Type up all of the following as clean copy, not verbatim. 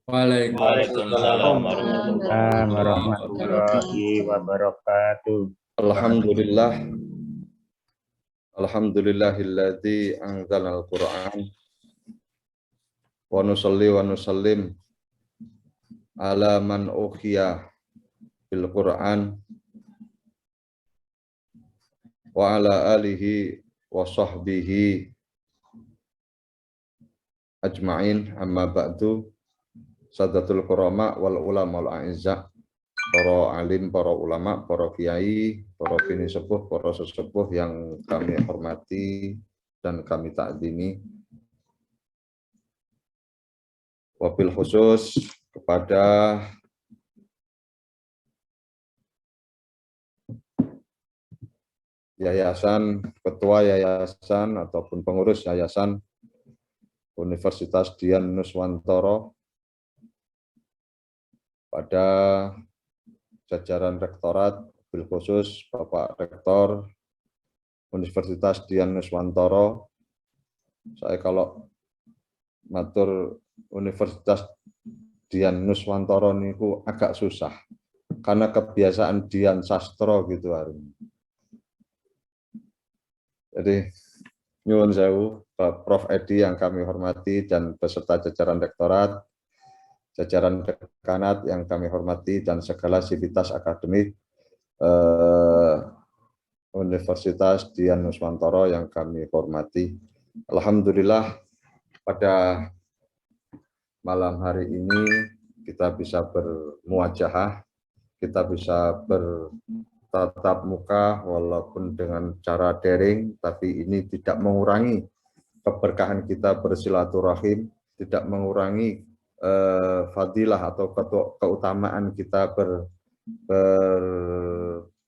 Waalaikumsalam warahmatullahi wabarakatuh. Warahmatullahi wabarakatuh. Alhamdulillah, alhamdulillahilladzi anzalal Qur'an wa nusalli wa nusallim ala man ukhiyah bil Qur'an wa ala alihi wa sahbihi ajma'in, amma ba'du. Sadatul Qurama wal ulama wal a'izza, para alim, para ulama, para kiai, para bini sepuh, para sesepuh yang kami hormati dan kami takzimi. Wabil khusus kepada yayasan, ketua yayasan ataupun pengurus yayasan Universitas Dian Nuswantoro, pada jajaran rektorat, bil khusus Bapak Rektor Universitas Dian Nuswantoro. Saya kalau matur Universitas Dian Nuswantoro niku agak susah karena kebiasaan Dian Sastro gitu hari. Jadi nyuwun sewu Prof Edi yang kami hormati dan beserta jajaran rektorat, jajaran dekanat yang kami hormati, dan segala sivitas akademik Universitas Dian Nuswantoro yang kami hormati. Alhamdulillah pada malam hari ini kita bisa bermuajahah, kita bisa bertatap muka walaupun dengan cara daring, tapi ini tidak mengurangi keberkahan kita bersilaturahim, tidak mengurangi fadilah atau keutamaan kita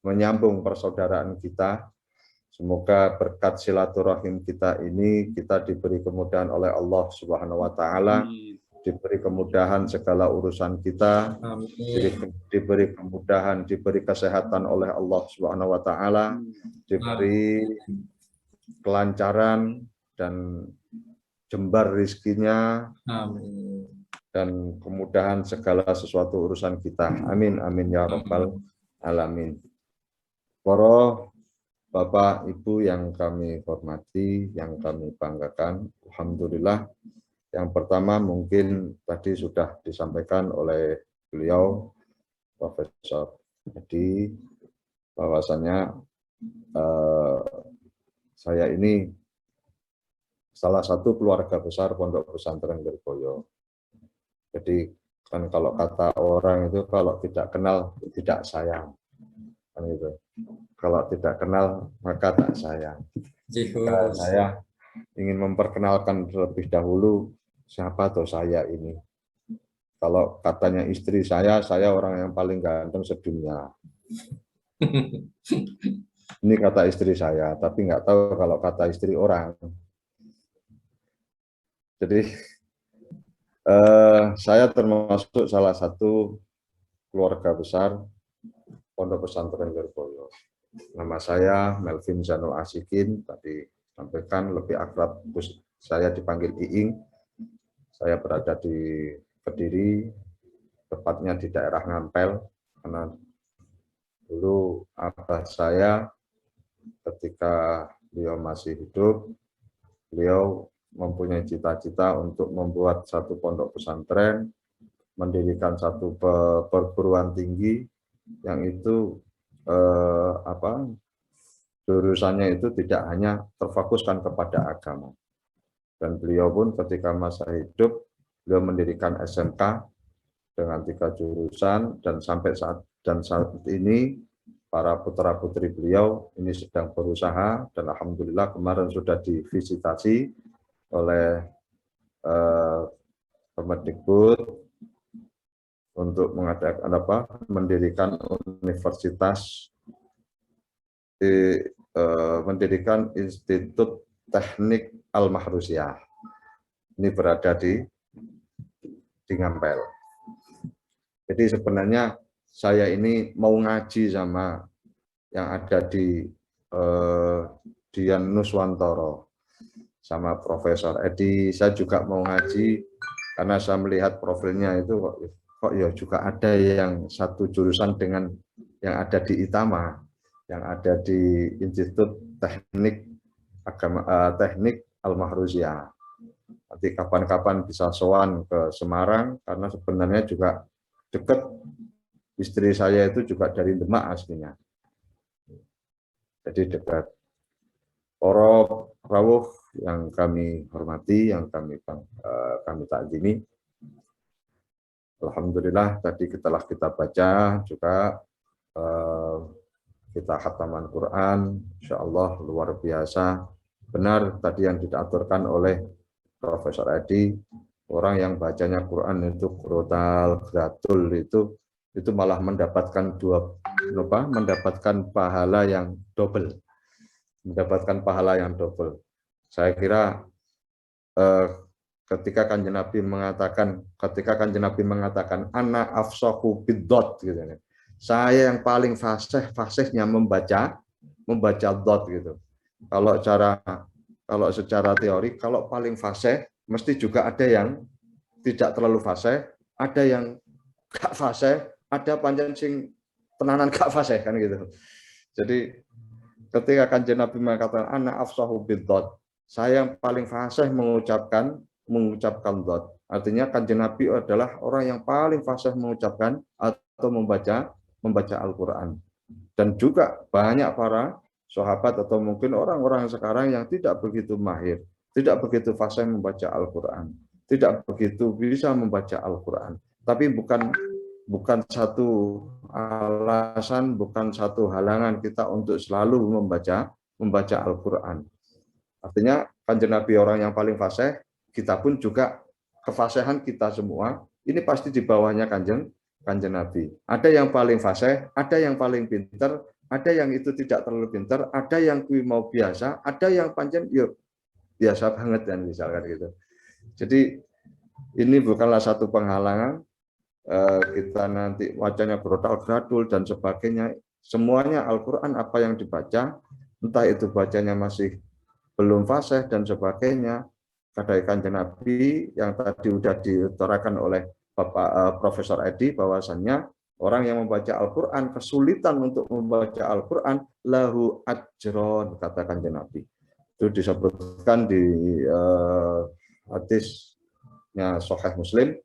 menyambung persaudaraan kita. Semoga berkat silaturahim kita ini kita diberi kemudahan oleh Allah Subhanahu wa taala, diberi kemudahan segala urusan kita, diberi kemudahan, diberi kesehatan oleh Allah Subhanahu wa taala, diberi kelancaran dan jembar rizkinya. Dan kemudahan segala sesuatu urusan kita. Amin, amin ya rabbal alamin. Para Bapak Ibu yang kami hormati, yang kami banggakan, alhamdulillah. Yang pertama mungkin tadi sudah disampaikan oleh beliau Profesor Edi, bahwasannya saya ini salah satu keluarga besar Pondok Pesantren Lirboyo. Jadi kan kalau kata orang itu kalau tidak kenal tidak sayang, kan gitu. Kalau tidak kenal maka tak sayang. Nah, saya ingin memperkenalkan terlebih dahulu siapa atau saya ini. Kalau katanya istri saya orang yang paling ganteng sedunia. Ini kata istri saya, tapi nggak tahu kalau kata istri orang. Jadi saya termasuk salah satu keluarga besar Pondok Pesantren Lirboyo. Nama saya Melvin Zanul Asikin, tadi sampaikan lebih akrab saya dipanggil Iing. Saya berada di Kediri, tepatnya di daerah Ngampel, karena dulu abah saya ketika beliau masih hidup, beliau mempunyai cita-cita untuk membuat satu pondok pesantren, mendirikan satu perguruan tinggi yang itu jurusannya itu tidak hanya terfokuskan kepada agama. Dan beliau pun ketika masa hidup, beliau mendirikan SMK dengan 3 jurusan, dan sampai saat ini para putra-putri beliau ini sedang berusaha, dan alhamdulillah kemarin sudah divisitasi oleh Kemendikbud untuk mengadakan mendirikan universitas, mendirikan Institut Teknik Al-Mahrusiyah. Ini berada di Ngampel. Jadi sebenarnya saya ini mau ngaji sama yang ada di Dian Nuswantoro sama Profesor Edi. Saya juga mau ngaji Karena saya melihat profilnya itu kok ya juga ada yang satu jurusan dengan yang ada di ITAMA, yang ada di Institut Teknik Teknik Al-Mahruziyah. Nanti kapan-kapan bisa sowan ke Semarang, karena sebenarnya juga dekat, istri saya itu juga dari Demak aslinya. Jadi dekat. Para rawuh yang kami hormati, yang kami takzimi, alhamdulillah tadi setelah kita baca juga kita khataman Quran, insya Allah luar biasa. Benar tadi yang diaturkan oleh Profesor Edi, orang yang bacanya Quran itu krotal, gratul itu malah mendapatkan mendapatkan pahala yang double. Mendapatkan pahala yang double. Saya kira ketika Kanjeng Nabi mengatakan ana afsahu biddot gitu ya. Saya yang paling fasihnya membaca dot gitu. Kalau secara teori, kalau paling fasih mesti juga ada yang tidak terlalu fasih, ada yang gak fasih, ada panjang sing tenanan gak fasih kan gitu. Jadi ketika Kanjeng Nabi mengatakan ana afsahu biddot, saya yang paling fasih mengucapkan dot. Artinya Kanjeng Nabi adalah orang yang paling fasih mengucapkan atau membaca Al-Qur'an. Dan juga banyak para sahabat atau mungkin orang-orang sekarang yang tidak begitu mahir, tidak begitu fasih membaca Al-Qur'an, tidak begitu bisa membaca Al-Qur'an. Tapi bukan satu alasan, bukan satu halangan kita untuk selalu membaca Al-Qur'an. Artinya Kanjeng Nabi orang yang paling fasih, kita pun juga kefasihan kita semua ini pasti di bawahnya Kanjeng Nabi. Ada yang paling fasih, ada yang paling pintar, ada yang itu tidak terlalu pintar, ada yang mau biasa, ada yang panjang yuk biasa banget dan misalkan gitu. Jadi ini bukanlah satu penghalangan kita nanti wacanya grotal gradul dan sebagainya. Semuanya Al-Qur'an apa yang dibaca, entah itu bacanya masih belum fasih dan sebagainya, kata Kanjeng Nabi yang tadi sudah diutarakan oleh Bapak Profesor Edi, bahwasannya orang yang membaca Al-Qur'an kesulitan untuk membaca Al-Qur'an lahu ajron, kata Kanjeng Nabi. Itu disebutkan di hadisnya Sahih Muslim.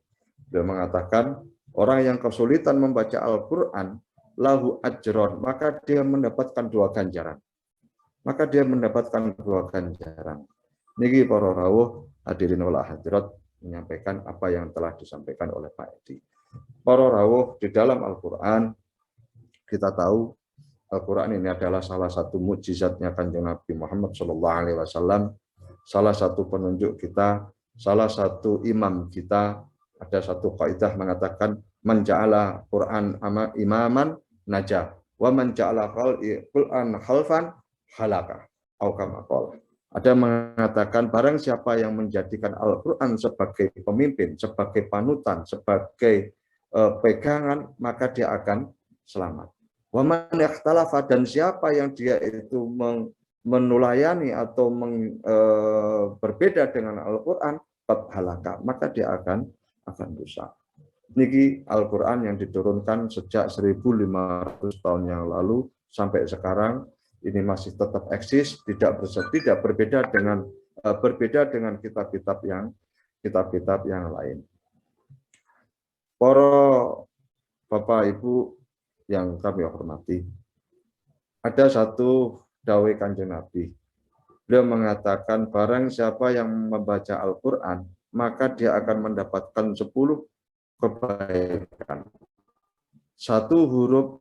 Dia mengatakan orang yang kesulitan membaca Al-Qur'an lahu ajron, maka dia mendapatkan 2 ganjaran. Maka dia mendapatkan 2 ganjaran. Niki para rawuh hadirin wal hadirat menyampaikan apa yang telah disampaikan oleh Pak Edi. Para rawuh, di dalam Al-Qur'an kita tahu Al-Qur'an ini adalah salah satu mukjizatnya Kanjeng Nabi Muhammad SAW, salah satu penunjuk kita, salah satu imam kita. Ada satu kaidah mengatakan man ja'ala Qur'an imaman najah wa man ja'ala Qur'an khalfan halaka. Ada mengatakan barang siapa yang menjadikan Al-Qur'an sebagai pemimpin, sebagai panutan, sebagai pegangan, maka dia akan selamat. Wa man ikhtalafa, dan siapa yang dia itu menulayani atau berbeda dengan Al-Qur'an, qad halaka, maka dia akan rusak. Niki Al-Qur'an yang diturunkan sejak 1500 tahun yang lalu sampai sekarang ini masih tetap eksis, tidak berbeda dengan kitab-kitab yang lain. Para Bapak Ibu yang kami hormati, ada satu dawuh Kanjeng Nabi. Beliau mengatakan barang siapa yang membaca Al-Qur'an, maka dia akan mendapatkan 10 kebaikan. 1 huruf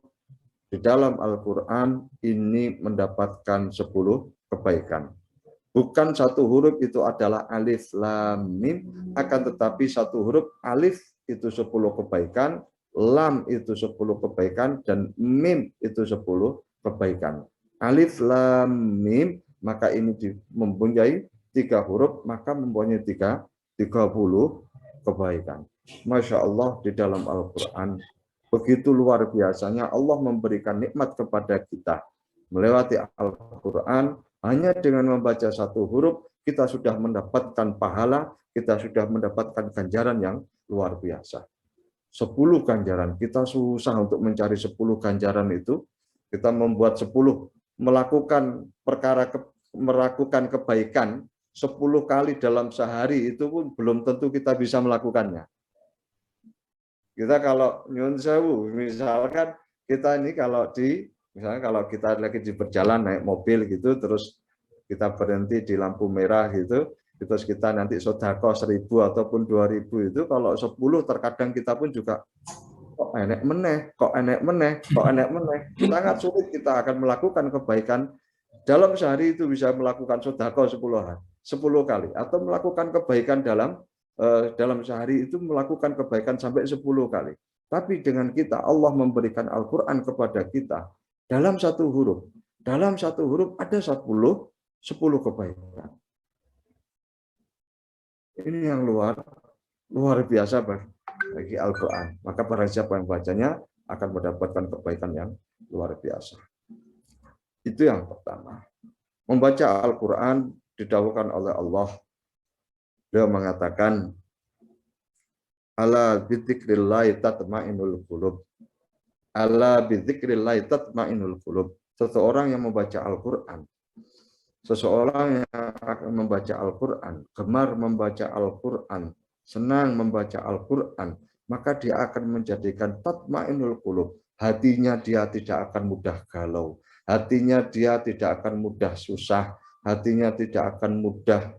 di dalam Al-Qur'an ini mendapatkan 10 kebaikan. Bukan 1 huruf itu adalah alif lam mim, akan tetapi 1 huruf alif itu 10 kebaikan, lam itu 10 kebaikan, dan mim itu 10 kebaikan. Alif lam mim, maka ini mempunyai 3 huruf, maka mempunyai 30 kebaikan. Masya Allah, di dalam Al-Qur'an begitu luar biasanya Allah memberikan nikmat kepada kita melewati Al-Qur'an hanya dengan membaca 1 huruf kita sudah mendapatkan pahala, kita sudah mendapatkan ganjaran yang luar biasa. 10 ganjaran, kita susah untuk mencari 10 ganjaran itu, kita membuat 10, melakukan kebaikan 10 kali dalam sehari itu pun belum tentu kita bisa melakukannya. Kita kalau nyun sewu, misalkan kita ini misalnya kalau kita lagi di berjalan naik mobil gitu, terus kita berhenti di lampu merah gitu, terus kita nanti sodako 1.000 ataupun 2.000 itu, kalau 10 terkadang kita pun juga kok enek meneh. Sangat sulit kita akan melakukan kebaikan dalam sehari itu bisa melakukan sodako 10 kali, atau melakukan kebaikan dalam sehari itu melakukan kebaikan sampai 10 kali. Tapi dengan kita, Allah memberikan Al-Quran kepada kita dalam satu huruf ada 10 kebaikan. Ini yang luar biasa bagi Al-Quran. Maka barang siapa yang bacanya akan mendapatkan kebaikan yang luar biasa. Itu yang pertama. Membaca Al-Quran didahulukan oleh Allah. Beliau mengatakan, ala bidzikrillahi tatma'innul qulub. Ala bidzikrillahi tatma'innul qulub. Seseorang yang membaca Al-Quran, seseorang yang akan membaca Al-Quran, gemar membaca Al-Quran, senang membaca Al-Quran, maka dia akan menjadikan tatma'innul qulub. Hatinya dia tidak akan mudah galau, hatinya dia tidak akan mudah susah, hatinya tidak akan mudah,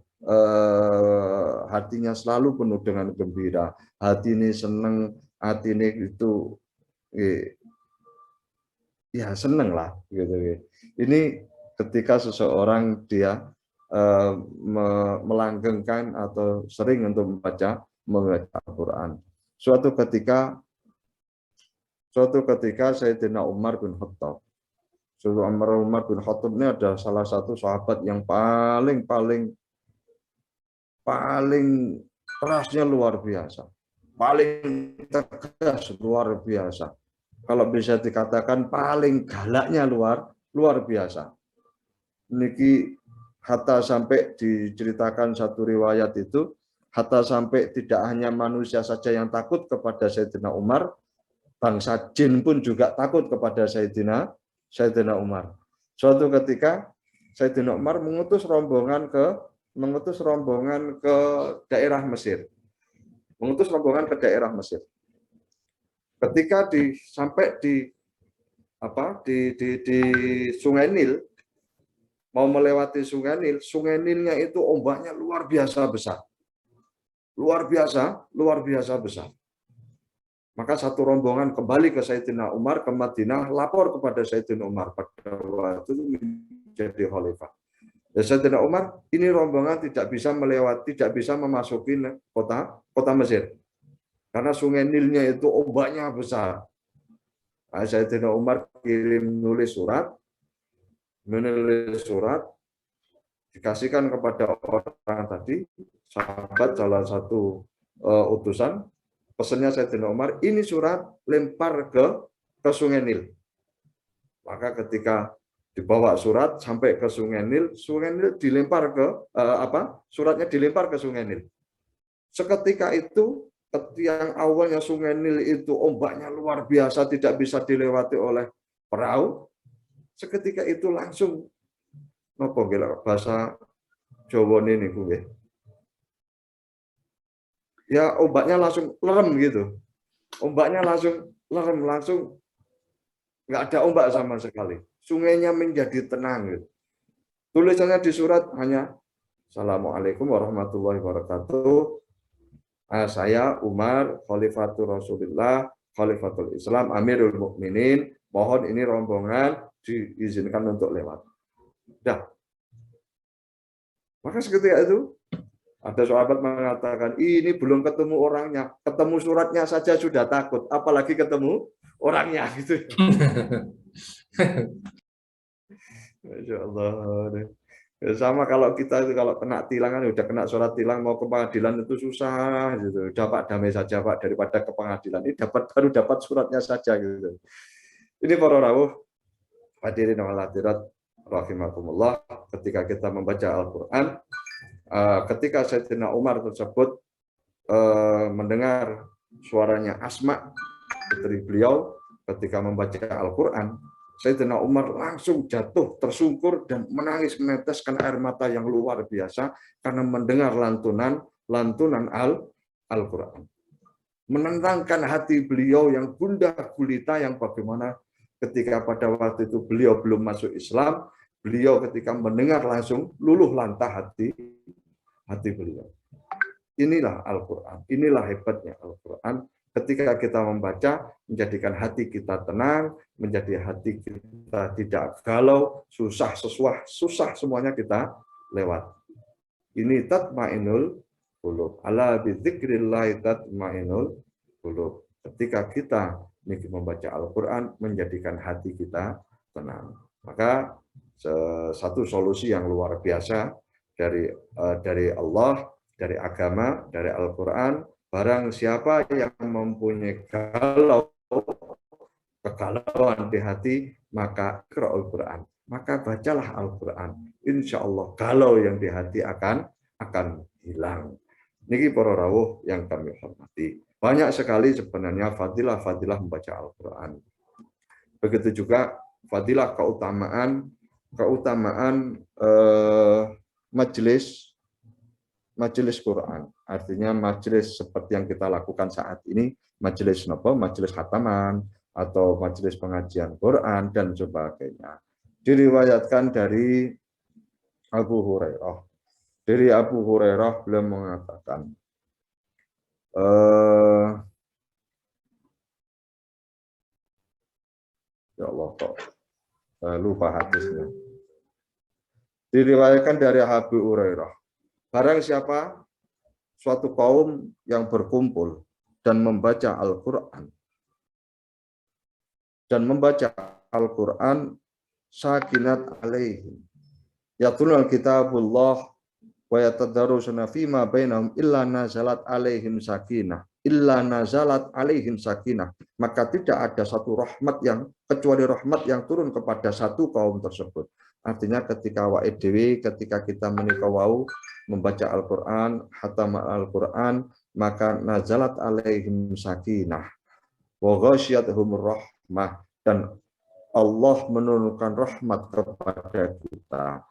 hatinya selalu penuh dengan gembira, hati ini senang, hati ini itu ya seneng lah gitu. Ini ketika seseorang dia melanggengkan atau sering untuk membaca Al-Quran. Suatu ketika Sayyidina Umar bin Khattab. Umar bin Khattab ini ada salah satu sahabat yang paling kerasnya luar biasa, paling tegas luar biasa. Kalau bisa dikatakan paling galaknya luar biasa. Niki hatta sampai diceritakan satu riwayat itu, hatta sampai tidak hanya manusia saja yang takut kepada Sayyidina Umar, bangsa jin pun juga takut kepada Sayyidina Umar. Suatu ketika Sayyidina Umar mengutus rombongan ke daerah Mesir. Ketika sampai di Sungai Nil, mau melewati Sungai Nilnya itu ombaknya luar biasa besar. Luar biasa besar. Maka satu rombongan kembali ke Sayyidina Umar ke Madinah, lapor kepada Sayyidina Umar pada waktu itu menjadi khalifah. Ya, Sayyidina Umar, ini rombongan tidak bisa memasuki kota Mesir. Karena Sungai Nilnya itu ombaknya besar. Nah, Sayyidina Umar menulis surat, dikasihkan kepada orang tadi, sahabat salah satu utusan, pesannya Sayyidina Umar, ini surat lempar ke Sungai Nil. Maka ketika dibawa surat sampai ke Sungai Nil dilempar suratnya dilempar ke Sungai Nil. Seketika itu, yang awalnya Sungai Nil itu ombaknya luar biasa, tidak bisa dilewati oleh perahu, seketika itu langsung bahasa Jawa ini gue. Ya ombaknya langsung lerem gitu. Ombaknya langsung lerem, langsung nggak ada ombak sama sekali. Sungainya menjadi tenang gitu. Tulisannya di surat hanya Assalamualaikum warahmatullahi wabarakatuh. Saya Umar, Khalifatul Rasulullah, Khalifatul Islam, Amirul Mukminin, mohon ini rombongan diizinkan untuk lewat. Dah. Maka seketika itu ada sahabat mengatakan, ini belum ketemu orangnya, ketemu suratnya saja sudah takut, apalagi ketemu orangnya gitu. Masya Allah. Sama kalau kita itu kalau kena tilang kan udah kena surat tilang, mau ke pengadilan itu susah gitu. Udah Pak, damai saja Pak, daripada ke pengadilan. Ini baru dapat suratnya saja gitu. Ini para rawuh hadirin wal hadirat rahimakumullah, ketika kita membaca Al-Qur'an ketika Sayyidina Umar tersebut mendengar suaranya Asma, putri beliau, ketika membaca Al-Quran, Sayyidina Umar langsung jatuh tersungkur dan menangis meneteskan air mata yang luar biasa karena mendengar lantunan Al-Quran. Menenangkan hati beliau yang gundah gulita, yang bagaimana ketika pada waktu itu beliau belum masuk Islam, beliau ketika mendengar langsung luluh lantah hati beliau. Inilah Al-Quran, inilah hebatnya Al-Quran. Ketika kita membaca, menjadikan hati kita tenang, menjadi hati kita tidak galau, susah semuanya kita lewat. Ini tatmainul qulub. Ala bidzikrillah tatmainul qulub. Ketika kita membaca Al-Quran, menjadikan hati kita tenang. Maka satu solusi yang luar biasa dari Allah, dari agama, dari Al-Quran, barang siapa yang mempunyai kegalauan di hati, maka Iqra Al-Quran, maka bacalah Al-Quran. Insya Allah galau yang di hati akan hilang. Niki para rawuh yang kami hormati. Banyak sekali sebenarnya fadilah-fadilah membaca Al-Quran. Begitu juga fadilah keutamaan majelis Quran. Artinya majelis seperti yang kita lakukan saat ini, majelis majelis khataman atau majelis pengajian Quran dan sebagainya. Diriwayatkan dari Abu Hurairah. Dari Abu Hurairah beliau mengatakan, ya Allah kok lupa hadisnya. Diriwayatkan dari Abu Hurairah, barang siapa suatu kaum yang berkumpul dan membaca Al-Quran, sakinat alaihim, yatluna kitabullah wa yatadarrusuna fima bainahum illa nazalat alaihim sakinah, maka tidak ada satu rahmat kecuali rahmat yang turun kepada satu kaum tersebut. Artinya ketika ketika kita menikah membaca Al-Quran, khatam Al-Quran, maka nazalat alaihim sakinah wa ghasyiyatuhumur rahmah, dan Allah menurunkan rahmat kepada kita.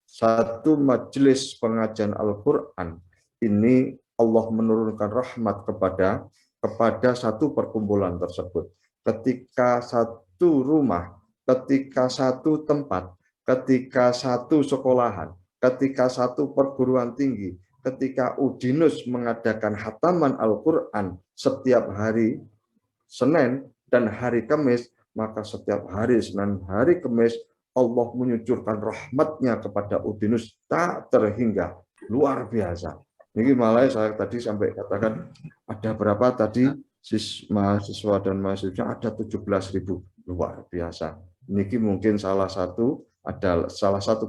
Satu majelis pengajian Al-Quran ini Allah menurunkan rahmat kepada satu perkumpulan tersebut. Ketika satu rumah, ketika satu tempat, ketika satu sekolahan, ketika satu perguruan tinggi, ketika Udinus mengadakan khataman Al-Quran setiap hari Senin dan hari Kamis, maka setiap hari Senin, hari Kamis, Allah menyucurkan rahmatnya kepada Udinus tak terhingga, luar biasa. Ini malah saya tadi sampai katakan ada berapa tadi mahasiswa dan mahasiswa, ada 17.000, luar biasa. Ini mungkin salah satu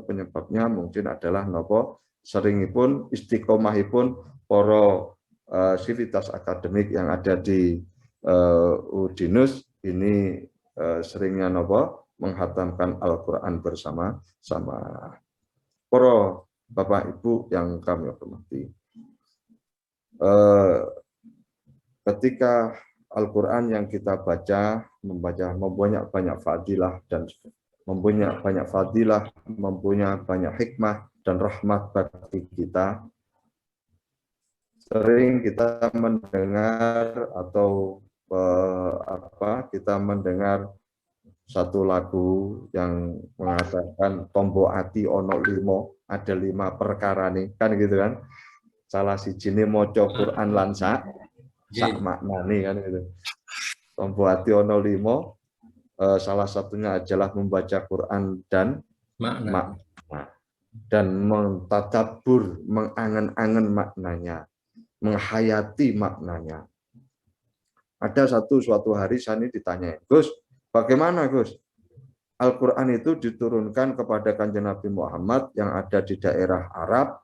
penyebabnya mungkin adalah nopo seringipun istiqomahipun para sivitas akademik yang ada di Udinus ini seringnya nopo menghatamkan Al-Quran bersama-sama. Para Bapak Ibu yang kami hormati, ketika Al-Quran yang kita mempunyai banyak fadilah dan mempunyai banyak hikmah dan rahmat bagi kita. Sering kita mendengar kita mendengar satu lagu yang mengatakan tombo ati ono limo, ada 5 perkara nih, kan gitu kan. Salah sijine maca Quran lan sak maknane kan gitu. Tombo ati ono limo, salah satunya adalah membaca Quran dan makna dan mentadabbur, mengangen-angen maknanya, menghayati maknanya. Ada suatu hari saya ditanya, Gus, bagaimana Gus? Al-Quran itu diturunkan kepada Kanjeng Nabi Muhammad yang ada di daerah Arab,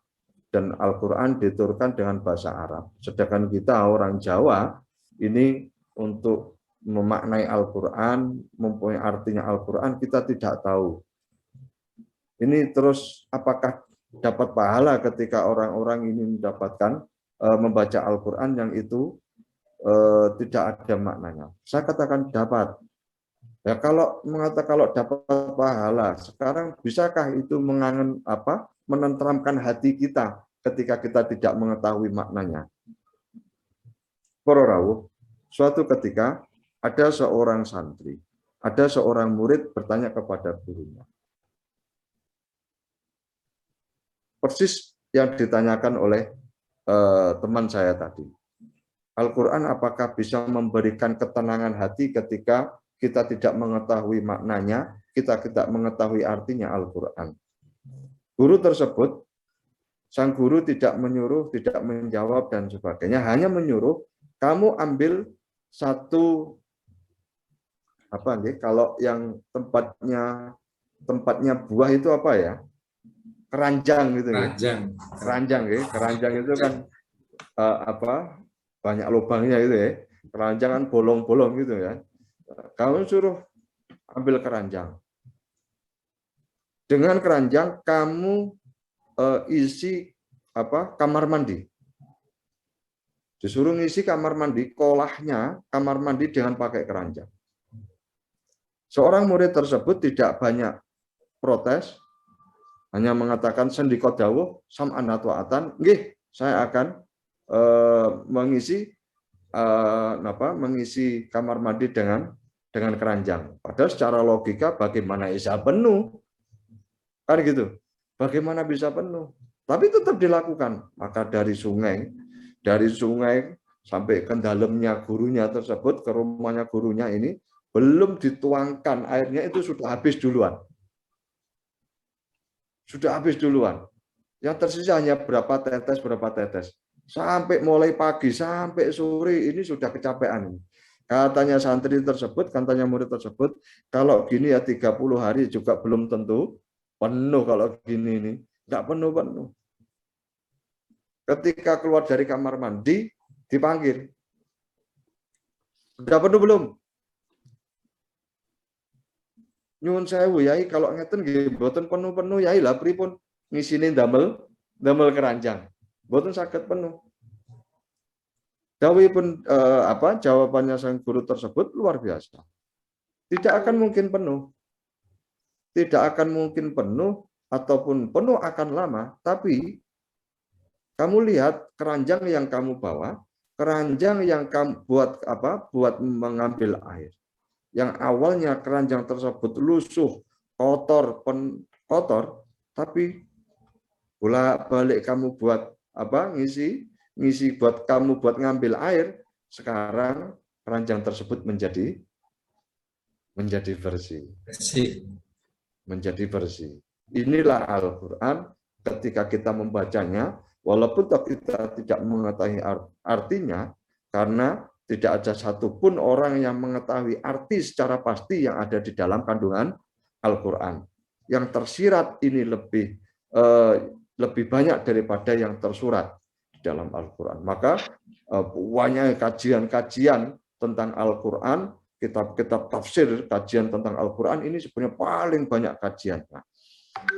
dan Al-Quran diturunkan dengan bahasa Arab. Sedangkan kita orang Jawa ini untuk memaknai Al-Quran, mempunyai artinya Al-Quran, kita tidak tahu. Ini terus apakah dapat pahala ketika orang-orang ini mendapatkan membaca Al-Quran yang itu tidak ada maknanya. Saya katakan dapat. Ya kalau dapat pahala, sekarang bisakah itu menenteramkan hati kita ketika kita tidak mengetahui maknanya? Para rawuh, suatu ketika ada seorang santri, ada seorang murid bertanya kepada gurunya. Persis yang ditanyakan oleh teman saya tadi. Al-Quran apakah bisa memberikan ketenangan hati ketika kita tidak mengetahui maknanya, kita tidak mengetahui artinya Al-Quran. Guru tersebut, sang guru tidak menyuruh, tidak menjawab, dan sebagainya, hanya menyuruh, kamu ambil satu, kalau yang tempatnya buah itu apa ya? Keranjang gitu ya. Keranjang itu kan banyak lubangnya gitu ya. Keranjang kan bolong-bolong gitu ya. Kamu suruh ambil keranjang. Dengan keranjang kamu isi kamar mandi. Disuruh ngisi kamar mandi, kolahnya kamar mandi dengan pakai keranjang. Seorang murid tersebut tidak banyak protes, hanya mengatakan sendika dawuh sam'an wa ta'atan, nggih, saya akan mengisi kamar mandi dengan keranjang. Padahal secara logika bagaimana bisa penuh? Kan gitu. Bagaimana bisa penuh? Tapi tetap dilakukan. Maka dari sungai sampai ke dalamnya gurunya tersebut, ke rumahnya gurunya ini, belum dituangkan airnya itu sudah habis duluan. Yang tersisa hanya berapa tetes. Sampai mulai pagi, sampai sore ini sudah kecapean. Katanya santri tersebut, katanya murid tersebut, kalau gini ya 30 hari juga belum tentu penuh kalau gini ini. Enggak penuh. Ketika keluar dari kamar mandi, dipanggil. Sudah penuh belum? Nyuwun sewu yai, kalau ngeten nggih mboten penuh-penuh yai lah pripun ngisine damel keranjang. Mboten saged penuh. Dawuhipun jawabannya sang guru tersebut luar biasa. Tidak akan mungkin penuh. Ataupun penuh akan lama, tapi kamu lihat keranjang yang kamu bawa, keranjang yang kamu buat mengambil air. Yang awalnya keranjang tersebut lusuh, kotor, tapi bolak-balik kamu buat ngisi buat kamu buat ngambil air, sekarang keranjang tersebut menjadi bersih. Inilah Al-Quran ketika kita membacanya, walaupun kita tidak mengetahui artinya, karena tidak ada satupun orang yang mengetahui arti secara pasti yang ada di dalam kandungan Al-Quran. Yang tersirat ini lebih banyak daripada yang tersurat di dalam Al-Quran. Maka banyak kajian-kajian tentang Al-Quran, kitab-kitab tafsir, kajian tentang Al-Quran ini sebenarnya paling banyak kajiannya.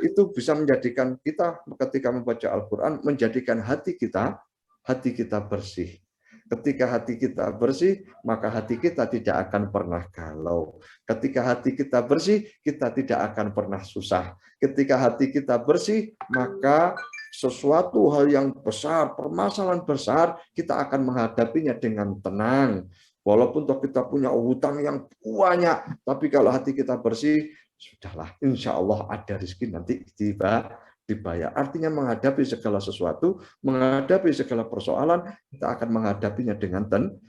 Itu bisa menjadikan kita ketika membaca Al-Quran, menjadikan hati kita bersih. Ketika hati kita bersih, maka hati kita tidak akan pernah galau. Ketika hati kita bersih, kita tidak akan pernah susah. Ketika hati kita bersih, maka sesuatu hal yang besar, permasalahan besar, kita akan menghadapinya dengan tenang. Walaupun kita punya hutang yang banyak, tapi kalau hati kita bersih, sudahlah, insya Allah ada rezeki nanti dibayar. Artinya menghadapi segala sesuatu, menghadapi segala persoalan, kita akan menghadapinya dengan tenang.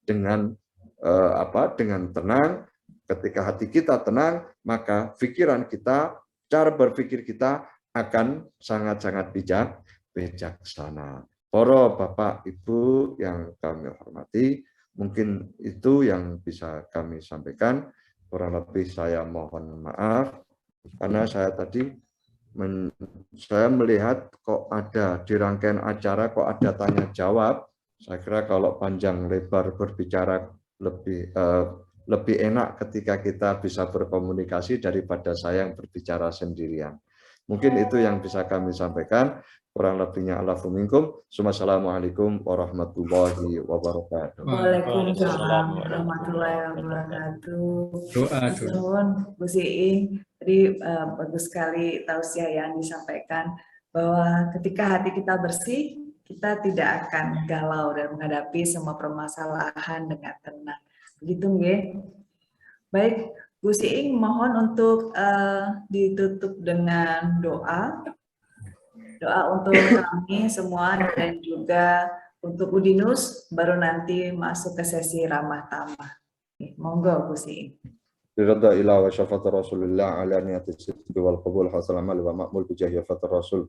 Dengan tenang. Ketika hati kita tenang, maka pikiran kita, cara berpikir kita akan sangat-sangat bijaksana. Para Bapak Ibu yang kami hormati, mungkin itu yang bisa kami sampaikan. Kurang lebih saya mohon maaf karena saya tadi saya melihat kok ada di rangkaian acara kok ada tanya jawab. Saya kira kalau panjang lebar berbicara lebih enak ketika kita bisa berkomunikasi daripada saya yang berbicara sendirian. Mungkin itu yang bisa kami sampaikan. Kurang lebihnya alaikum minkum. Assalamualaikum warahmatullahi wabarakatuh. Waalaikumsalam warahmatullahi wabarakatuh. Doa dulu. Nuhun, Bu Siing. Tadi bagus sekali tausiah yang disampaikan bahwa ketika hati kita bersih, kita tidak akan galau dan menghadapi semua permasalahan dengan tenang. Begitu nggih? Baik, Bu Siing mohon untuk ditutup dengan doa. Doa untuk kami semua dan juga untuk Udinus, baru nanti masuk ke sesi ramah tamah. Monggo Bu Siing. Ridha ila wa syafat Rasulullah ala niyati sidqi wal qabul hasil amal wa ma'mul bijah yafat Rasul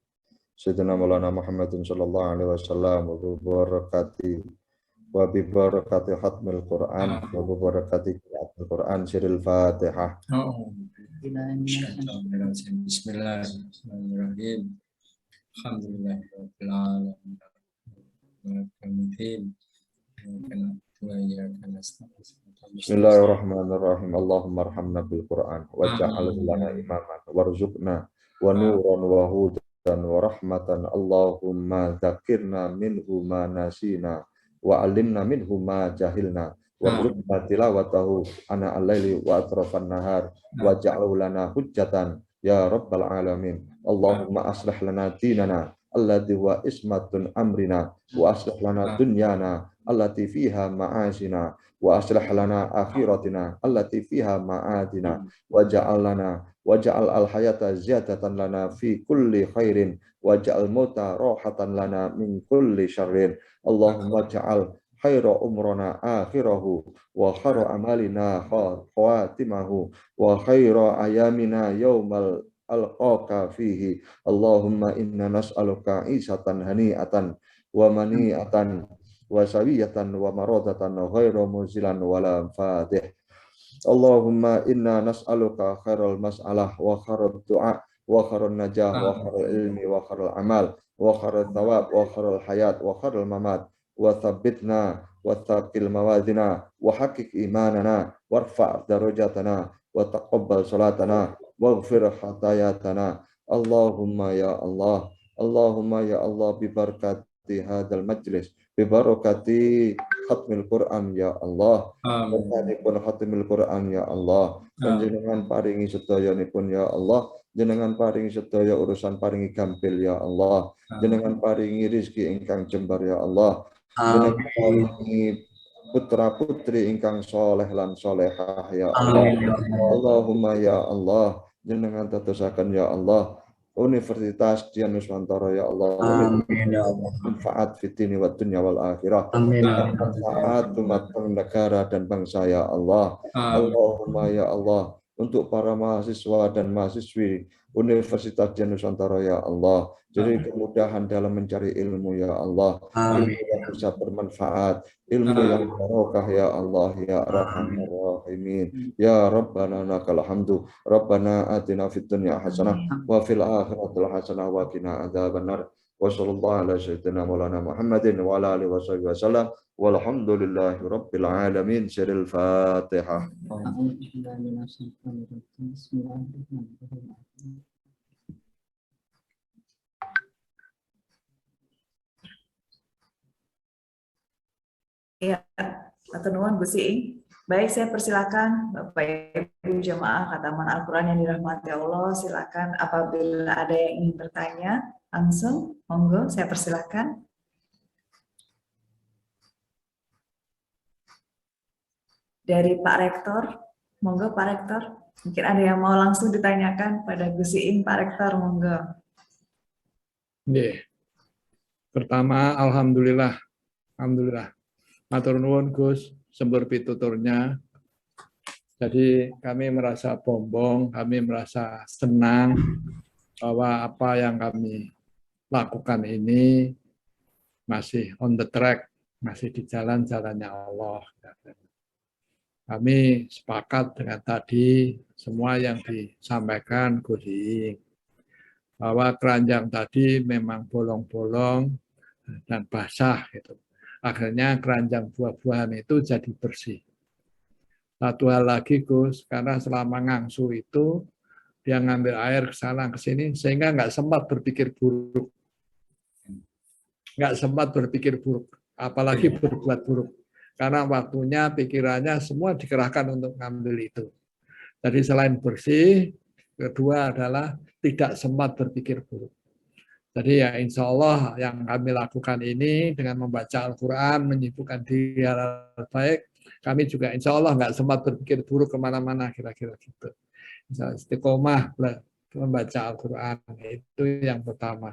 Sayyidina Maulana Muhammadin sallallahu alaihi wasallam wa bi barakati khatmil Quran wa bi barakati qiraatil Quran siril Fatihah. Bismillahirrahmanirrahim. Alhamdulillahirabbil alamin. Bismillahirrahmanirrahim. Allahumma arhamna bil Quran waj'al lana imaman warzuqna wa nuran wa hudan wa rahmatan. Allahumma dzakirna minhu ma nasina wa alimna minhu ma jahilna warzuqna tilawatahu ana al-laili wa atrafan nahar waj'al lana hujjatan ya rabbal alamin. Allahumma aslih lana dinana alladhi wa ismatun amrina wa aslih lana dunyana allati fiha ma'asina wa aslih lana akhiratina allati fiha ma'adina waj'al al-hayata ziyadatan lana fi kulli khairin waj'al mauta rahatan lana min kulli syarrin. Allahumma ja'al khaira umrana akhirahu wa khaira amalina khawatimahu wa khaira ayamina yaumal alqaka fihi. Allahumma inna nas'aluka isatan hani'atan wa mani'atan wa sawiyatan wa maradatan ghairu muzilan wala fadih. Allahumma inna nas'aluka khairal mas'alah wa khairal du'a wa khairal najah wa khairal ilmi wa khairal amal wa khairal thawab wa khairal hayat wa khairal mamat wa thabbitna wa thaqil mawadina wa haqiq imanana warfa' darajatana wa taqabbal salatana waghfir khatayatana. Allahumma ya Allah, Allahumma ya Allah bi barakati hadzal majlis, bi barakati khatmil Quran ya Allah, berkatipun khatmil Quran ya Allah, panjenengan paringi sedayanipun ya Allah, jenengan paringi sedaya urusan paringi gampil ya Allah, jenengan paringi rizki ingkang jembar ya Allah, jenengan paringi putra putri ingkang soleh lan solehah ya Allah. Allahumma ya Allah, jenengan tetesaken ya Allah Universitas Dian Nuswantara ya Allah. Manfaat fitini wa dunya wal akhirah. Manfaat umat negara dan bangsa ya Allah. Allahumma ya Allah, untuk para mahasiswa dan mahasiswi Universitas Dian Nuswantara ya Allah, jadi kemudahan dalam mencari ilmu ya Allah, ilmu yang bisa bermanfaat, ilmu yang barokah ya Allah ya Arhamar Rahimin ya Rabbana lakal hamdu. Rabbana atina fid dunya hasanah wa fil akhirati hasanah wa qina adzabannar. Wa sallallahu ala sayyidina Maulana Muhammadin wa ala alihi washabihi wasallam. Walhamdulillahi rabbil alamin. Siril Fatihah. Ya, atur nuwun Bu Siing. Baik, saya persilakan Bapak Ibu jemaah khataman Al-Quran yang dirahmati Allah. Silakan apabila ada yang ingin bertanya langsung, monggo saya persilakan. Dari Pak Rektor, monggo Pak Rektor. Mungkin ada yang mau langsung ditanyakan pada Bu Siing, Pak Rektor, monggo. Pertama, alhamdulillah. Matur nuwun Gus, sembur pituturnya. Jadi kami merasa bombong, kami merasa senang bahwa apa yang kami lakukan ini masih on the track, masih di jalan-jalannya Allah. Kami sepakat dengan tadi semua yang disampaikan Gus Iing, bahwa keranjang tadi memang bolong-bolong dan basah gitu. Akhirnya keranjang buah-buahan itu jadi bersih. Satu hal lagi Gus, karena selama ngangsu itu dia ngambil air ke sana ke sini sehingga nggak sempat berpikir buruk. Nggak sempat berpikir buruk, apalagi berbuat buruk. Karena waktunya, pikirannya semua dikerahkan untuk ngambil itu. Jadi selain bersih, kedua adalah tidak sempat berpikir buruk. Jadi ya insya Allah yang kami lakukan ini dengan membaca Al-Quran, menyibukkan diri hal baik, kami juga insya Allah nggak sempat berpikir buruk kemana-mana kira-kira gitu. Istiqomah membaca Al-Quran, itu yang pertama.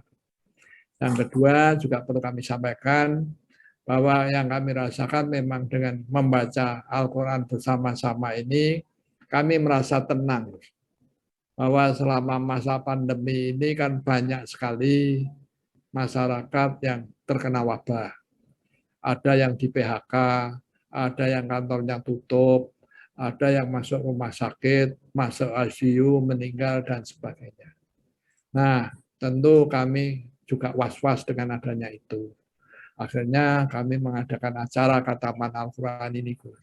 Yang kedua juga perlu kami sampaikan bahwa yang kami rasakan memang dengan membaca Al-Quran bersama-sama ini, kami merasa tenang. Bahwa selama masa pandemi ini kan banyak sekali masyarakat yang terkena wabah. Ada yang di PHK, ada yang kantornya tutup, ada yang masuk rumah sakit, masuk ICU, meninggal, dan sebagainya. Nah, tentu kami juga was-was dengan adanya itu. Akhirnya kami mengadakan acara Khataman Al-Quran ini, Gus.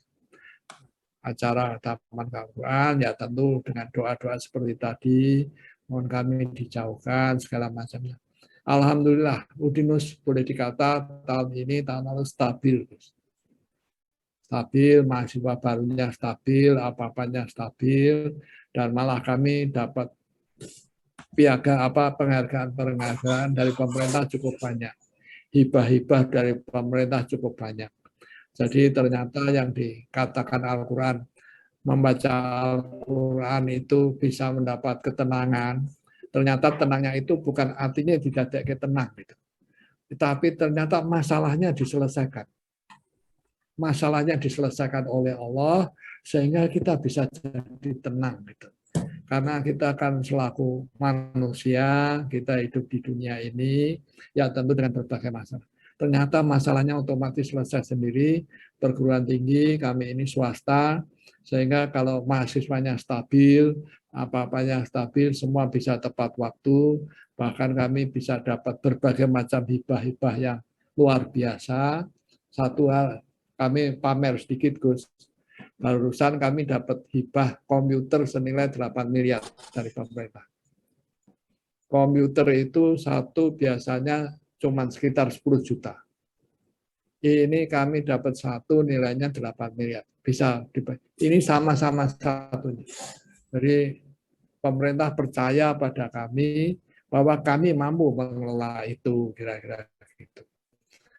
Acara Khataman Al-Quran, ya tentu dengan doa-doa seperti tadi, mohon kami dijauhkan segala macamnya. Alhamdulillah, Udinus boleh dikata tahun ini, tahun lalu stabil, Gus. Stabil, mahasiswa barunya stabil, apa-apanya stabil, dan malah kami dapat penghargaan dari pemerintah cukup banyak. Hibah-hibah dari pemerintah cukup banyak. Jadi ternyata yang dikatakan Al-Quran, membaca Al-Quran itu bisa mendapat ketenangan. Ternyata tenangnya itu bukan artinya tidak tenang. Gitu. Tetapi ternyata masalahnya diselesaikan. Masalahnya diselesaikan oleh Allah, sehingga kita bisa jadi tenang. Gitu. Karena kita akan selaku manusia, kita hidup di dunia ini, ya tentu dengan berbagai masalah. Ternyata masalahnya otomatis selesai sendiri, perguruan tinggi, kami ini swasta, sehingga kalau mahasiswanya stabil, apa-apanya stabil, semua bisa tepat waktu, bahkan kami bisa dapat berbagai macam hibah-hibah yang luar biasa. Satu hal, kami pamer sedikit, Gus. Barusan kami dapat hibah komputer senilai 8 miliar dari pemerintah. Komputer itu satu biasanya cuma sekitar 10 juta. Ini kami dapat satu nilainya 8 miliar. Bisa ini sama-sama satunya. Jadi pemerintah percaya pada kami bahwa kami mampu mengelola itu kira-kira gitu.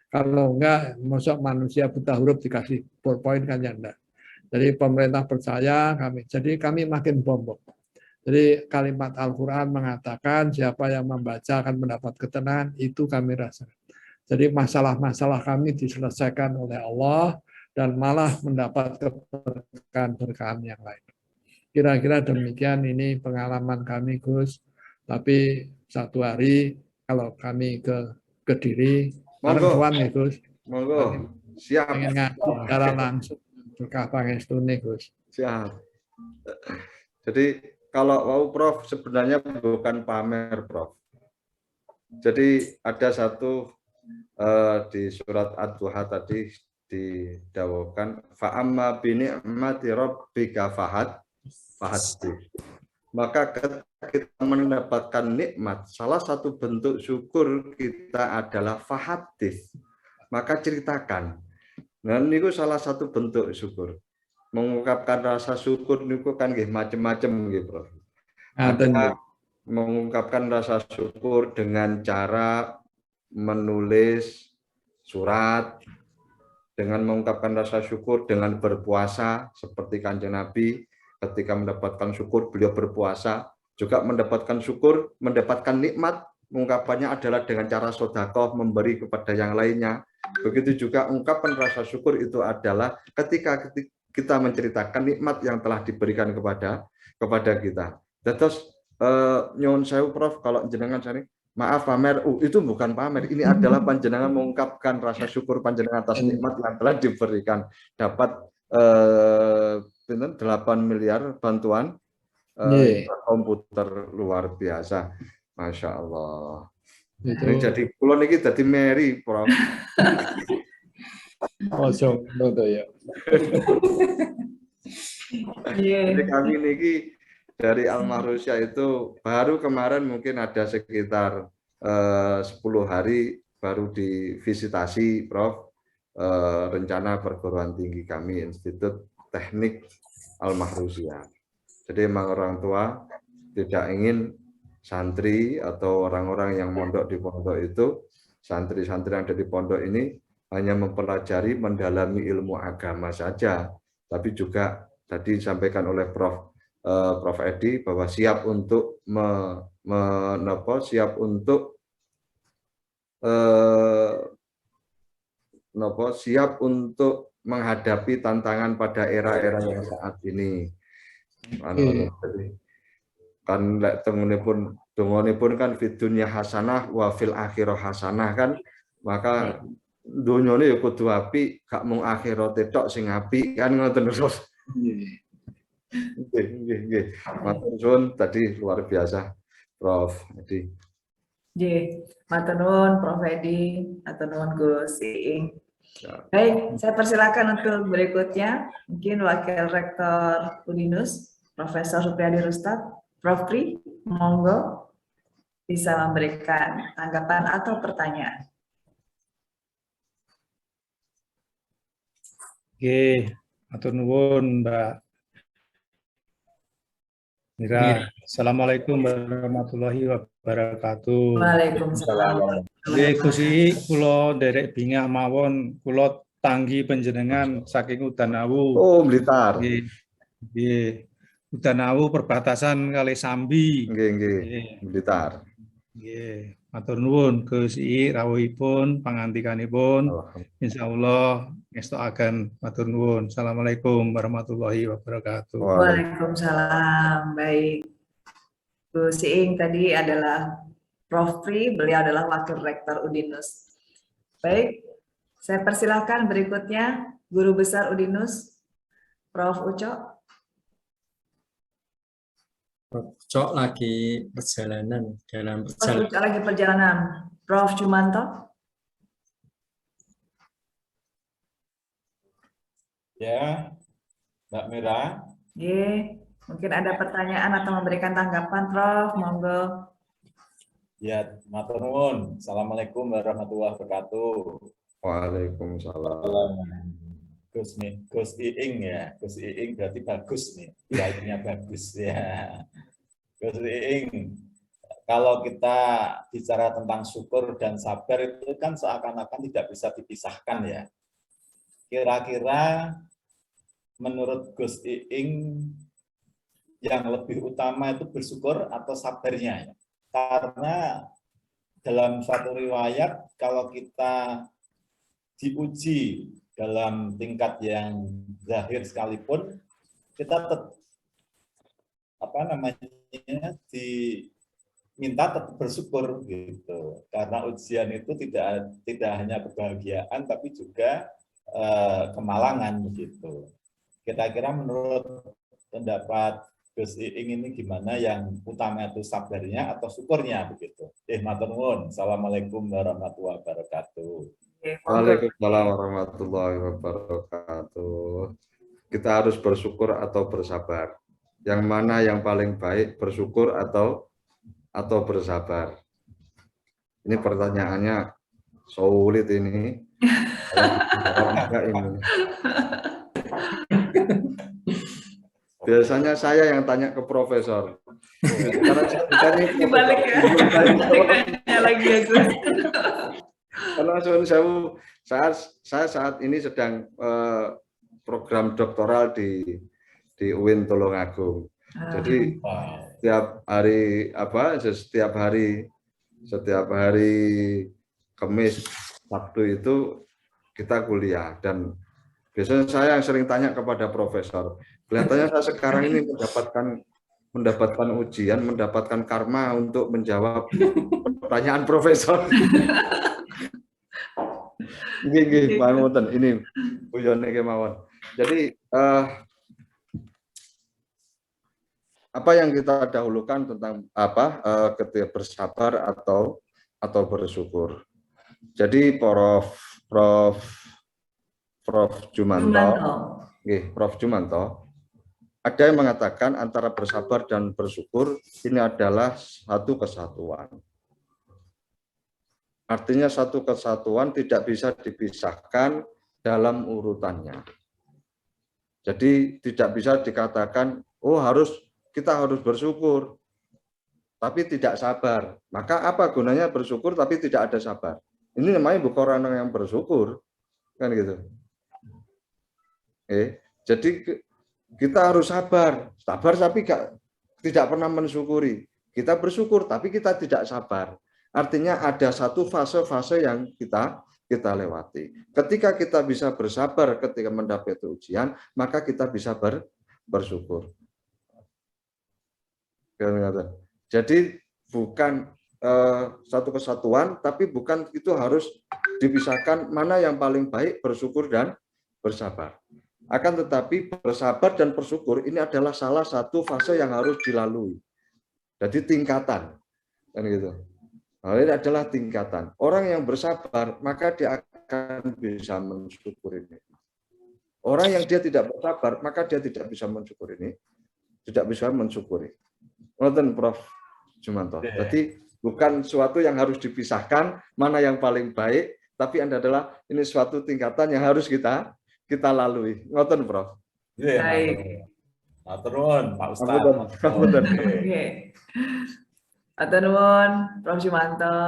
Kalau enggak, masuk manusia buta huruf dikasih PowerPoint kan ya enggak. Jadi pemerintah percaya kami. Jadi kami makin bombok. Jadi kalimat Al-Quran mengatakan siapa yang membaca akan mendapat ketenangan, itu kami rasakan. Jadi masalah-masalah kami diselesaikan oleh Allah dan malah mendapat keberkahan yang lain. Kira-kira demikian ini pengalaman kami, Gus. Tapi satu hari kalau kami ke Kediri, bareng Tuan ya, Gus. Monggo, siap. Pengen ngaji secara langsung. Berkah pangestune, Gus. Siap. Jadi kalau mau Prof sebenarnya bukan pamer, Prof. Jadi ada satu di surat Ad-Duha tadi didawuhkan fa'amma bi ni'mati rabbika fahadits. Maka ketika kita mendapatkan nikmat, salah satu bentuk syukur kita adalah fahadits. Maka ceritakan. Nah, ini salah satu bentuk syukur. Mengungkapkan rasa syukur niku kan nggih macam-macam nggih, Prof. Ada mengungkapkan rasa syukur dengan cara menulis surat, dengan mengungkapkan rasa syukur dengan berpuasa seperti Kanjeng Nabi ketika mendapatkan syukur beliau berpuasa, juga mendapatkan syukur, mendapatkan nikmat, mengungkapkannya adalah dengan cara sedekah, memberi kepada yang lainnya. Begitu juga ungkapan rasa syukur itu adalah ketika kita menceritakan nikmat yang telah diberikan kepada kita. Terus nyuwun sewu Prof, kalau jenengan sari maaf pamer, itu bukan pamer, ini adalah panjenengan mengungkapkan rasa syukur panjenengan atas nikmat yang telah diberikan. Dapat 8 miliar bantuan komputer luar biasa, Masya Allah. Ini jadi pulau ini jadi Mary, Prof. Ya. Jadi kami ini dari Al-Mahrusyah itu baru kemarin mungkin ada sekitar 10 hari baru divisitasi Prof. Rencana perguruan tinggi kami, Institut Teknik Al-Mahrusyah. Jadi memang orang tua tidak ingin santri atau orang-orang yang mondok di pondok itu, santri-santri yang ada di pondok ini hanya mempelajari, mendalami ilmu agama saja, tapi juga tadi disampaikan oleh Prof. Edi bahwa siap untuk siap untuk menghadapi tantangan pada era-era yang saat ini. Kan temunipun kan fidunya hasanah wa fil akhirah hasanah kan, maka dunia ini kudu apik, gak mung akhirat tok sing apik kan ngoten terus. Nggih. Matur suwun tadi luar biasa Prof. Edi. Nggih, matur nuwun Prof. Edi, matur nuwun Gus Iing. Baik, saya persilakan untuk berikutnya mungkin Wakil Rektor Udinus, Profesor Supriyadi Rustad. Prof. Pri, monggo bisa memberikan tanggapan atau pertanyaan. Oke, matur nuwun Mbak Mira. Assalamualaikum warahmatullahi wabarakatuh. Waalaikumsalam. Nggih, Gusti, kula nderek bingah mawon, kula tanggi panjenengan saking Udanawu. Oh, Blitar. Nggih. Udanawu perbatasan kali Sambi. Nggih. Blitar. Nggih, matur nuwun Gusti rawuhipun pangantikanipun. Insyaallah ngestokaken matur nuwun. Assalamualaikum warahmatullahi wabarakatuh. Waalaikumsalam. Baik. Gus Iing tadi adalah Prof. Pri, beliau adalah Wakil Rektor Udinus. Baik, saya persilahkan berikutnya Guru Besar Udinus, Prof. Uco. Prof. Uco lagi dalam Prof. perjalanan. Uco lagi perjalanan. Prof. Jumanto. Ya, Mbak Mira. Mungkin ada pertanyaan atau memberikan tanggapan, Prof. Monggo. Ya, matur nuwun. Assalamualaikum warahmatullahi wabarakatuh. Waalaikumsalam. Gus Iing ya, Gus Iing berarti bagus nih, baiknya bagus ya. Gus Iing, kalau kita bicara tentang syukur dan sabar itu kan seakan-akan tidak bisa dipisahkan ya. Kira-kira menurut Gus Iing yang lebih utama itu bersyukur atau sabarnya ya? Karena dalam satu riwayat kalau kita diuji dalam tingkat yang zahir sekalipun kita diminta tetap bersyukur gitu. Karena ujian itu tidak hanya kebahagiaan tapi juga kemalangan begitu. Kira-kira menurut pendapat Gus Iing ini gimana, yang utama itu sabarnya atau syukurnya begitu? Matur nuwun. Assalamualaikum warahmatullahi wabarakatuh. Waalaikumsalam warahmatullahi wabarakatuh. Kita harus bersyukur atau bersabar. Yang mana yang paling baik, bersyukur atau bersabar? Ini pertanyaannya sulit ini. Biasanya saya yang tanya ke profesor. Karena dibalik ya. Lagi ya Gus. Karena saya saat ini sedang program doktoral di UIN Tulungagung. Jadi setiap hari Kamis, Sabtu itu kita kuliah, dan biasanya saya yang sering tanya kepada profesor. Kelihatannya saya sekarang ini mendapatkan ujian, mendapatkan karma untuk menjawab pertanyaan profesor. Nggih, mawon. Ini buyone kemawon. Jadi apa yang kita dahulukan tentang ketika bersabar atau bersyukur. Jadi Prof. Jumanto. Nggih, Prof. Jumanto. Ada yang mengatakan antara bersabar dan bersyukur ini adalah satu kesatuan. Artinya satu kesatuan tidak bisa dipisahkan dalam urutannya. Jadi tidak bisa dikatakan, oh kita harus bersyukur, tapi tidak sabar. Maka apa gunanya bersyukur tapi tidak ada sabar? Ini namanya bukan orang yang bersyukur, kan gitu. Jadi kita harus sabar tapi tidak pernah mensyukuri. Kita bersyukur tapi kita tidak sabar. Artinya ada satu fase-fase yang kita lewati. Ketika kita bisa bersabar ketika mendapat ujian, maka kita bisa bersyukur. Jadi bukan satu kesatuan, tapi bukan itu harus dipisahkan mana yang paling baik, bersyukur dan bersabar. Akan tetapi bersabar dan bersyukur ini adalah salah satu fase yang harus dilalui. Jadi tingkatan, kan gitu. Nah, ini adalah tingkatan. Orang yang bersabar maka dia akan bisa mensyukuri ini. Orang yang dia tidak bersabar maka dia tidak bisa mensyukuri ini, tidak bisa mensyukuri. Nonton Prof. Jumanto. Jadi bukan suatu yang harus dipisahkan mana yang paling baik, tapi adalah ini suatu tingkatan yang harus kita lalui. Ngoten, Prof. Baik. Maturun, Pak Ustadz. Oke. Maturun, Prof. Jumanto.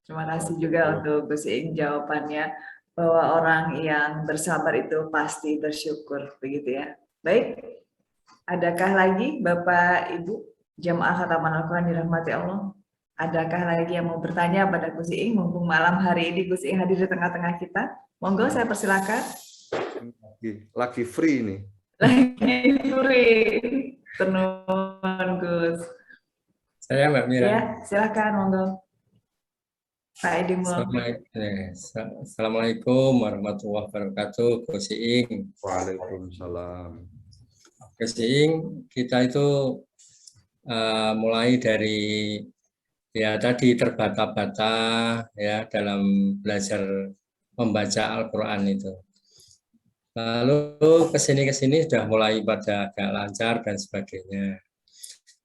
Terima kasih juga untuk Gus Iing jawabannya bahwa orang yang bersabar itu pasti bersyukur, begitu ya. Baik. Adakah lagi Bapak Ibu jamaah khataman Al-Quran dirahmati Allah? Adakah lagi yang mau bertanya pada Gus Iing? Mumpung malam hari ini Gus Iing hadir di tengah-tengah kita. Monggo saya persilakan. Lagi free ini. Lagi free. Tenun Gus. Saya Mbak Mira. Ya, silakan monggo. Pak Edi Assalamualaikum warahmatullahi wabarakatuh, Gus Iing. Waalaikumsalam. Gus Iing, kita itu mulai dari ya tadi terbata-bata ya dalam belajar membaca Al-Quran itu. Lalu kesini sudah mulai pada agak lancar dan sebagainya.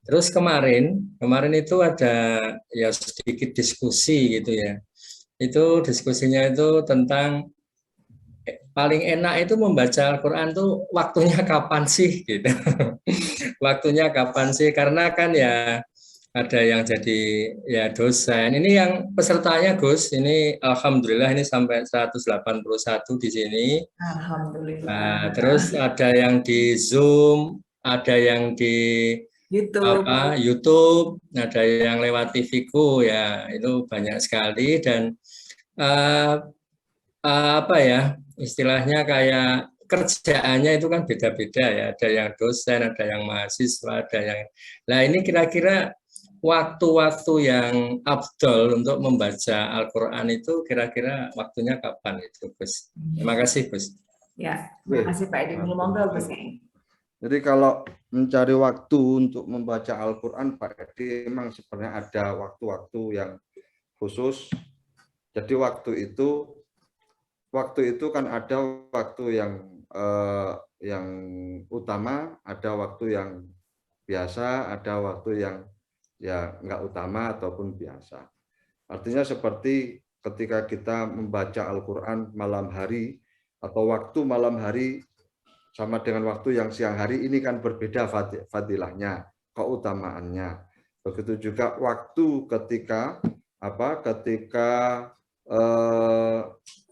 Terus kemarin itu ada ya sedikit diskusi gitu ya. Itu diskusinya itu tentang paling enak itu membaca Al-Quran tuh waktunya kapan sih gitu. Waktunya kapan sih, karena kan ya ada yang jadi ya dosen. Ini yang pesertanya Gus, ini alhamdulillah ini sampai 181 di sini. Alhamdulillah. Nah, terus ada yang di Zoom, ada yang di YouTube, ada yang lewat TV-ku ya, itu banyak sekali. Dan apa ya istilahnya kayak kerjaannya itu kan beda-beda ya, ada yang dosen, ada yang mahasiswa, ada yang ini kira-kira waktu-waktu yang afdol untuk membaca Al-Quran itu kira-kira waktunya kapan itu Gus? Terima kasih Gus. Ya, terima kasih Pak Edi. Monggo Gus. Jadi kalau mencari waktu untuk membaca Al-Quran, Pak Edi, memang sebenarnya ada waktu-waktu yang khusus. Jadi waktu itu kan ada waktu yang utama, ada waktu yang biasa, ada waktu yang ya nggak utama ataupun biasa. Artinya seperti ketika kita membaca Al-Quran malam hari atau waktu malam hari sama dengan waktu yang siang hari, ini kan berbeda fadilahnya, keutamaannya. Begitu juga waktu ketika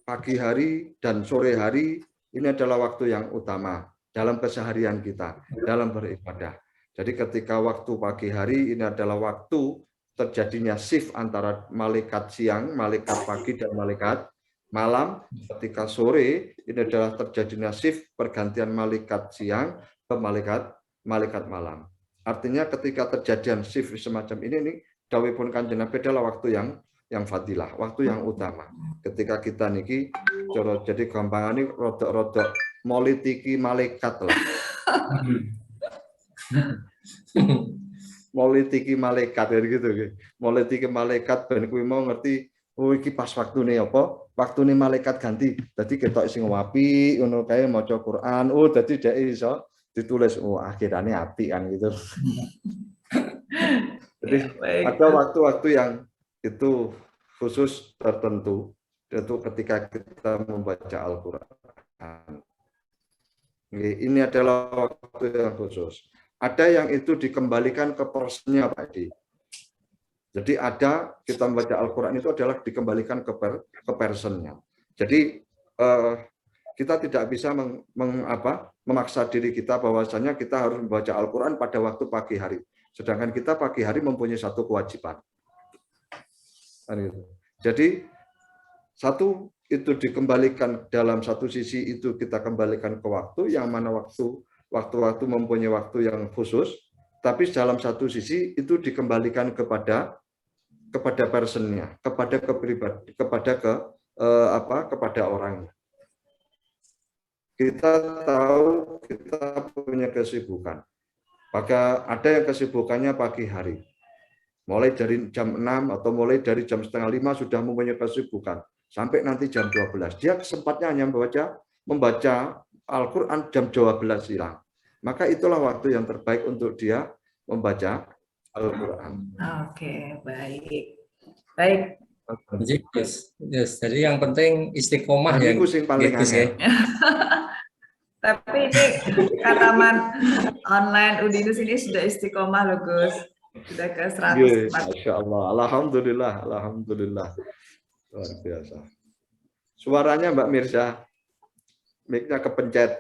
pagi hari dan sore hari, ini adalah waktu yang utama dalam keseharian kita, dalam beribadah. Jadi ketika waktu pagi hari ini adalah waktu terjadinya shift antara malaikat siang, malaikat pagi, dan malaikat malam. Ketika sore ini adalah terjadinya shift pergantian malaikat siang ke malaikat malam. Artinya ketika terjadian shift semacam ini dawuhipun Kanjeng Nabi adalah waktu yang fadilah, waktu yang utama. Ketika kita niki jadi gampangane rodok-rodok molitiki malaikat lah. Molitiki malaikat gitu. Molitiki malaikat ben kuwi mau ngerti oh iki pas waktune apa? Waktune malaikat ganti. Dadi ketok sing apik ngono kae maca Quran. Oh dadi dhek ditulis akhirannya hati kan gitu. Jadi Ya, baik. ada waktu-waktu yang itu khusus tertentu, yaitu ketika kita membaca Al-Quran. Ini adalah waktu yang khusus. Ada yang itu dikembalikan ke porsinya, Pak Edi. Jadi ada kita membaca Al-Quran itu adalah dikembalikan ke personnya. Jadi kita tidak bisa memaksa diri kita bahwasanya kita harus membaca Al-Quran pada waktu pagi hari. Sedangkan kita pagi hari mempunyai satu kewajiban. Jadi satu itu dikembalikan dalam satu sisi itu kita kembalikan ke waktu, yang mana waktu-waktu mempunyai waktu yang khusus, tapi dalam satu sisi itu dikembalikan kepada personnya, kepada orangnya. Kita tahu kita punya kesibukan. Maka ada yang kesibukannya pagi hari. Mulai dari jam 6 atau mulai dari jam 4:30 sudah mempunyai kesibukan. Sampai nanti jam 12. Dia kesempatnya hanya membaca Al-Quran jam 12 siang. Maka itulah waktu yang terbaik untuk dia membaca Al-Quran. Oke, baik. Baik. Jadi yang penting istiqomah ya. Paling Tapi ini kataman online Udinus ini sudah istiqomah loh Gus. Sudah ke 100. Masya Allah. Alhamdulillah. Alhamdulillah. Luar biasa. Suaranya Mbak Mirza. Mic-nya kepencet.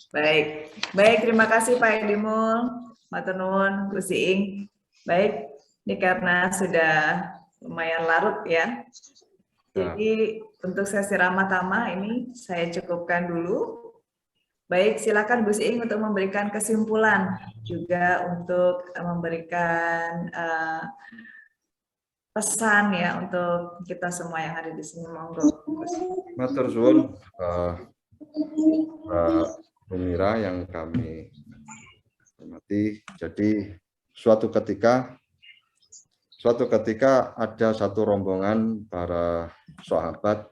Baik. Baik, terima kasih Pak Edimul, Matur nuwun, Gus Iing. Baik, ini karena sudah lumayan larut ya. Jadi untuk sesi ramah tamah ini saya cukupkan dulu. Baik, silakan Gus Iing untuk memberikan kesimpulan, juga untuk memberikan pesan ya untuk kita semua yang ada di sini. Monggo. Matur suwun, Bu Mira yang kami hormati. Jadi suatu ketika ada satu rombongan para sahabat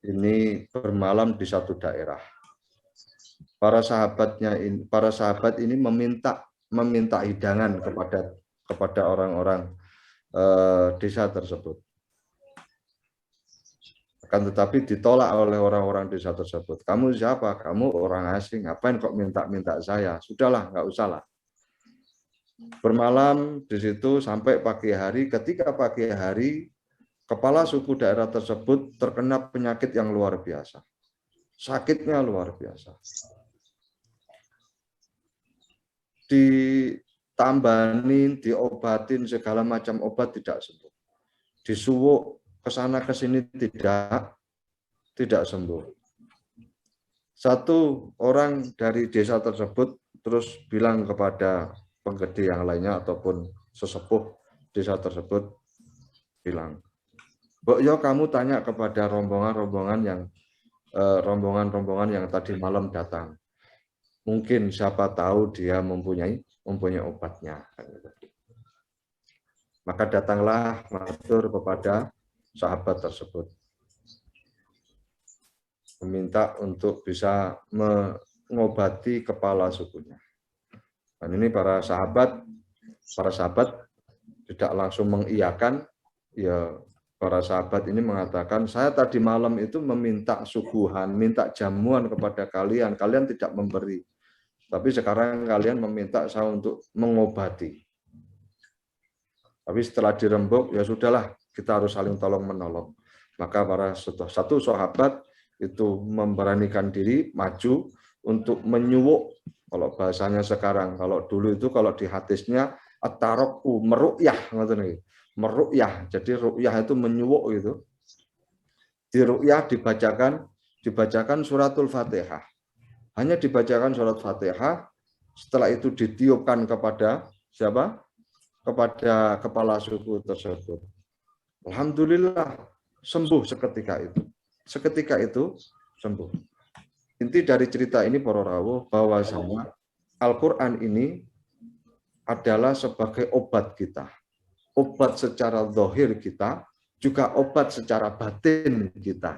ini bermalam di satu daerah. Para sahabat ini meminta hidangan kepada orang-orang desa tersebut. Akan tetapi ditolak oleh orang-orang desa tersebut. Kamu siapa? Kamu orang asing. Ngapain kok minta saya? Sudahlah, nggak usah lah. Bermalam di situ sampai pagi hari. Ketika pagi hari, kepala suku daerah tersebut terkena penyakit yang luar biasa. Sakitnya luar biasa. Ditambahin, diobatin segala macam obat tidak sembuh. Disuwuk kesana kesini tidak sembuh. Satu orang dari desa tersebut terus bilang kepada penggede yang lainnya ataupun sesepuh desa tersebut bilang, "Mbok yo kamu tanya kepada rombongan yang tadi malam datang. Mungkin siapa tahu dia mempunyai obatnya." Maka datanglah matur kepada sahabat tersebut, meminta untuk bisa mengobati kepala sukunya. Dan ini para sahabat tidak langsung mengiyakan. Ya, para sahabat ini mengatakan, saya tadi malam itu meminta suguhan, minta jamuan kepada kalian, kalian tidak memberi. Tapi sekarang kalian meminta saya untuk mengobati. Tapi setelah dirembuk, ya sudahlah, kita harus saling tolong menolong. Maka satu sahabat itu memberanikan diri maju untuk menyuwuk. Kalau bahasanya sekarang, kalau dulu itu kalau di hadisnya at-taroku, meru'yah, meru'yah. Jadi ru'yah itu menyuwuk gitu. Di ru'yah dibacakan suratul Fatihah. Hanya dibacakan surat Fatihah, setelah itu ditiupkan kepada siapa? Kepada kepala suku tersebut. Alhamdulillah sembuh seketika itu. Seketika itu sembuh. Inti dari cerita ini para rawuh bahwasanya Al-Quran ini adalah sebagai obat kita. Obat secara zahir kita, juga obat secara batin kita.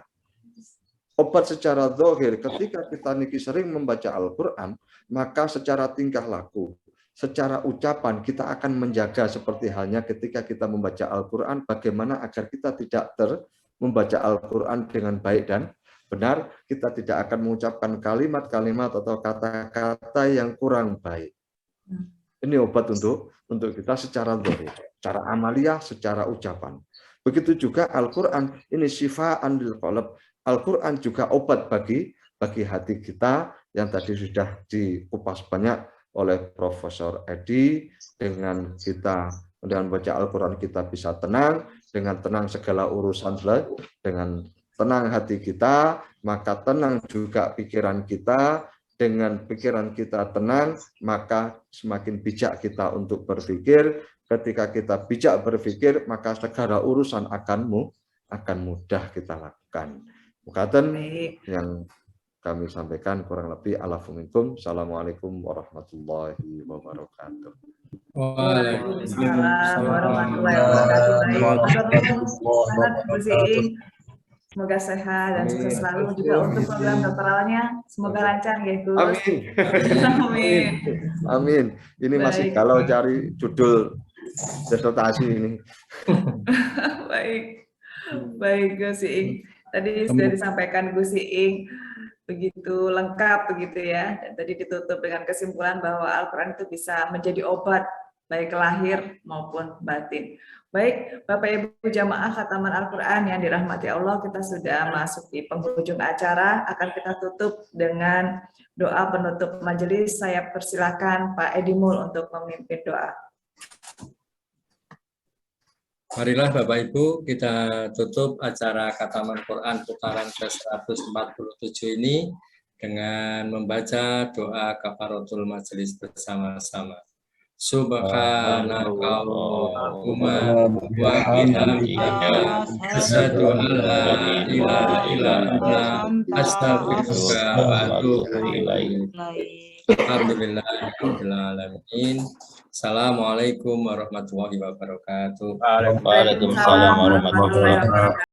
Obat secara zahir, ketika kita niki sering membaca Al-Quran, maka secara tingkah laku, secara ucapan kita akan menjaga seperti halnya ketika kita membaca Al-Quran, bagaimana agar kita tidak membaca Al-Quran dengan baik dan benar, kita tidak akan mengucapkan kalimat-kalimat atau kata-kata yang kurang baik. Ini obat untuk kita secara zahir, secara amaliyah, secara ucapan. Begitu juga Al-Quran, ini syifaan lil qalb. Al-Quran juga obat bagi hati kita yang tadi sudah dikupas banyak oleh Profesor Edi. Dengan baca Al-Quran kita bisa tenang, dengan tenang segala urusan, dengan tenang hati kita, maka tenang juga pikiran kita. Dengan pikiran kita tenang, maka semakin bijak kita untuk berpikir. Ketika kita bijak berpikir, maka segala urusan akan mudah kita lakukan. Mukatan yang kami sampaikan kurang lebih alafuminkum. Assalamualaikum warahmatullahi wabarakatuh. Waalaikumsalam warahmatullahi wabarakatuh. Semoga sehat dan sukses selalu juga untuk program doktoralnya. Semoga lancar ya, Gus. Amin. Amin. Amin. Ini masih kalau cari judul disertasi ini. Baik Gus Iing. Tadi sudah disampaikan Gus Iing begitu lengkap begitu ya. Dan tadi ditutup dengan kesimpulan bahwa Al-Quran itu bisa menjadi obat baik lahir maupun batin. Baik, Bapak Ibu jamaah khataman Al-Quran yang dirahmati Allah, kita sudah masuk di penghujung acara. Akan kita tutup dengan doa penutup majelis. Saya persilakan Pak Edi Mul untuk memimpin doa. Marilah Bapak Ibu kita tutup acara Khataman Quran putaran ke-147 ini dengan membaca doa kafaratul majelis bersama-sama. Subhanakallahumma wa bihamdika asyhadu an la ilaha illa anta astaghfiruka wa atubu ilaik. Alhamdulillahirabbil alamin. Assalamualaikum warahmatullahi wabarakatuh. Waalaikumsalam warahmatullahi wabarakatuh.